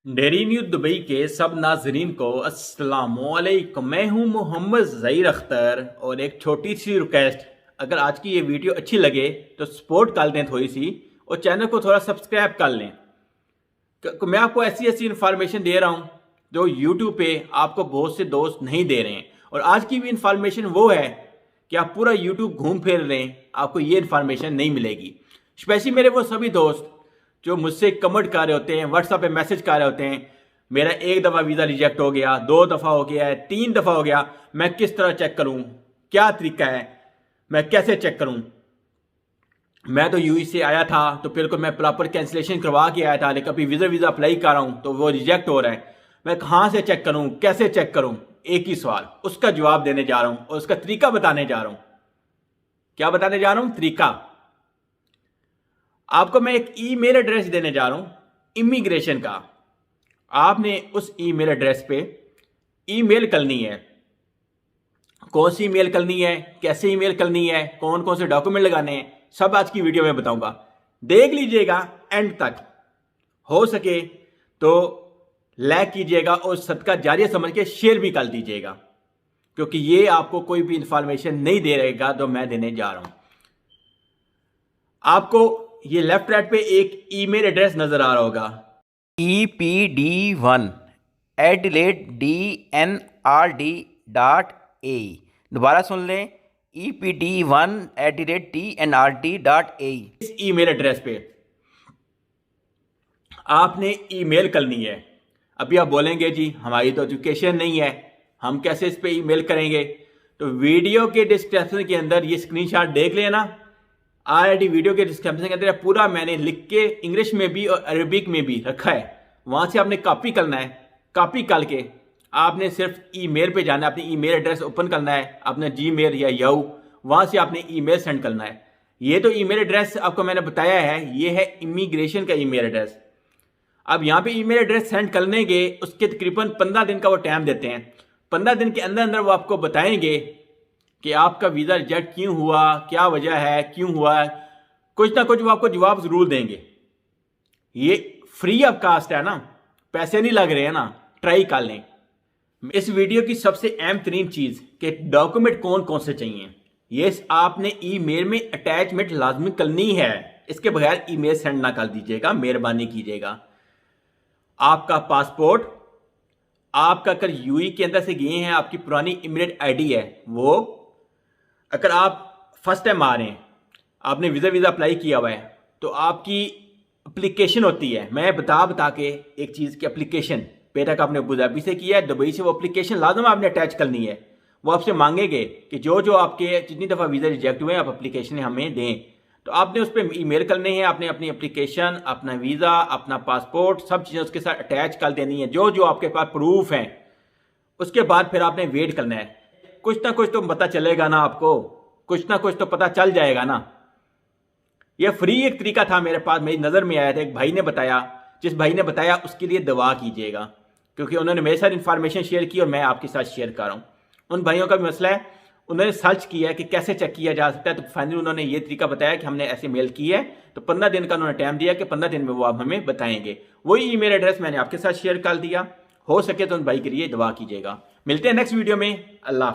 Dairy news Dubai के सब नाजरीन को अस्सलामुअलैकुम। मैं हूं मोहम्मद ज़हीर अख्तर और एक छोटी सी रिक्वेस्ट, अगर आज की ये वीडियो अच्छी लगे तो सपोर्ट कर दें थोड़ी सी और चैनल को थोड़ा सब्सक्राइब कर लें। मैं आपको ऐसी ऐसी इन्फॉर्मेशन दे रहा हूं जो यूट्यूब पे आपको बहुत से दोस्त नहीं दे रहे हैं। और आज की भी इन्फॉर्मेशन वो है कि आप पूरा यूट्यूब घूम फिर रहे हैं, आपको ये इन्फॉर्मेशन नहीं मिलेगी। स्पेशली मेरे वो सभी दोस्त जो मुझसे कमेंट कर रहे होते हैं, व्हाट्सएप पे मैसेज कर रहे होते हैं, मेरा एक दफ़ा वीज़ा रिजेक्ट हो गया, 2 दफ़ा हो गया है, 3 दफ़ा हो गया, मैं किस तरह चेक करूं, क्या तरीका है, मैं कैसे चेक करूं। मैं तो यूएई से आया था तो फिर को मैं प्रॉपर कैंसिलेशन करवा के आया था, लेकिन अभी वीज़ा अप्लाई कर रहा हूं तो वो रिजेक्ट हो रहा है। मैं कहाँ से चेक करूं, कैसे चेक करूं? एक ही सवाल, उसका जवाब देने जा रहा हूं और उसका तरीका बताने जा रहा हूं। क्या बताने जा रहा हूं? तरीका। आपको मैं एक ईमेल एड्रेस देने जा रहा हूं इमिग्रेशन का। आपने उस ईमेल एड्रेस पे ईमेल करनी है। कौन सी ईमेल करनी है, कैसे ईमेल करनी है, कौन कौन से डॉक्यूमेंट लगाने हैं, सब आज की वीडियो में बताऊंगा। देख लीजिएगा एंड तक। हो सके तो लाइक कीजिएगा और सदका जारिया समझ के शेयर भी कर दीजिएगा, क्योंकि ये आपको कोई भी इंफॉर्मेशन नहीं दे रहेगा जो मैं देने जा रहा हूं। आपको ये लेफ्ट राइट पे एक ईमेल एड्रेस नजर आ रहा होगा, EPD1@DNRD.AE। दोबारा सुन लें, EPD1@DNRD.AE। इस ईमेल एड्रेस पे आपने ईमेल करनी है। अभी आप बोलेंगे जी हमारी तो एजुकेशन नहीं है, हम कैसे इस पे ईमेल करेंगे? तो वीडियो के डिस्क्रिप्शन के अंदर ये स्क्रीनशॉट देख लेना। ऑलरेडी वीडियो के डिस्क्रिप्शन के अंदर पूरा मैंने लिख के इंग्लिश में भी और अरबिक में भी रखा है, वहां से आपने कॉपी करना है। कॉपी करके आपने सिर्फ ईमेल पे जाना है, अपनी ईमेल एड्रेस ओपन करना है, अपना जीमेल या याहू, वहां से आपने ईमेल सेंड करना है। ये तो ईमेल एड्रेस आपको मैंने बताया है, ये है इमिग्रेशन का ईमेल एड्रेस। अब यहाँ पे ईमेल एड्रेस सेंड करने के उसके तकरीबन 15 दिन का वो टाइम देते हैं। 15 दिन के अंदर अंदर वो आपको बताएंगे कि आपका वीज़ा रिजेक्ट क्यों हुआ, क्या वजह है, क्यों हुआ है। कुछ ना कुछ वो आपको जवाब ज़रूर देंगे। ये फ्री ऑफ कास्ट है ना, पैसे नहीं लग रहे हैं ना, ट्राई कर लें। इस वीडियो की सबसे अहम तरीन चीज़ कि डॉक्यूमेंट कौन कौन से चाहिए, ये आपने ईमेल में अटैचमेंट लाजमी करनी है। इसके बगैर ईमेल सेंड ना कर दीजिएगा, मेहरबानी कीजिएगा। आपका पासपोर्ट, आपका अगर यूएई के अंदर से गए हैं, आपकी पुरानी इमिग्रेट आईडी है वो, अगर आप फर्स्ट टाइम आ रहे हैं, आपने वीज़ा अप्लाई किया हुआ है, तो आपकी एप्लीकेशन होती है। मैं बता के एक चीज़ की एप्लीकेशन, बेटा का आपने अबू धाबी से किया है, दुबई से, वो एप्लीकेशन लाजम आपने अटैच करनी है। वो आपसे मांगेंगे कि जो जो आपके जितनी दफ़ा वीज़ा रिजेक्ट हुए आप एप्लीकेशन हमें दें। तो आपने उस पर ईमेल करने हैं, आपने अपनी एप्लीकेशन, अपना वीज़ा, अपना पासपोर्ट, सब चीज़ें उसके साथ अटैच कर देनी है, जो जो आपके पास प्रूफ हैं। उसके बाद फिर आपने वेट करना है। कुछ ना कुछ तो पता चलेगा ना आपको, कुछ ना कुछ तो पता चल जाएगा ना। यह फ्री एक तरीका था मेरे पास, मेरी नज़र में आया था, एक भाई ने बताया। जिस भाई ने बताया उसके लिए दुआ कीजिएगा, क्योंकि उन्होंने मेरे साथ इन्फॉर्मेशन शेयर की और मैं आपके साथ शेयर कर रहा हूँ। उन भाइयों का भी मसला है, उन्होंने सर्च किया है कि कैसे चेक किया जा सकता है, तो फाइनली उन्होंने ये तरीका बताया कि हमने ऐसे मेल की है। तो 15 दिन का उन्होंने टाइम दिया कि 15 दिन में वो आप हमें बताएंगे। वही ईमेल एड्रेस मैंने आपके साथ शेयर कर दिया। हो सके तो उन भाई के लिए दुआ कीजिएगा। मिलते हैं नेक्स्ट वीडियो में। अल्लाह।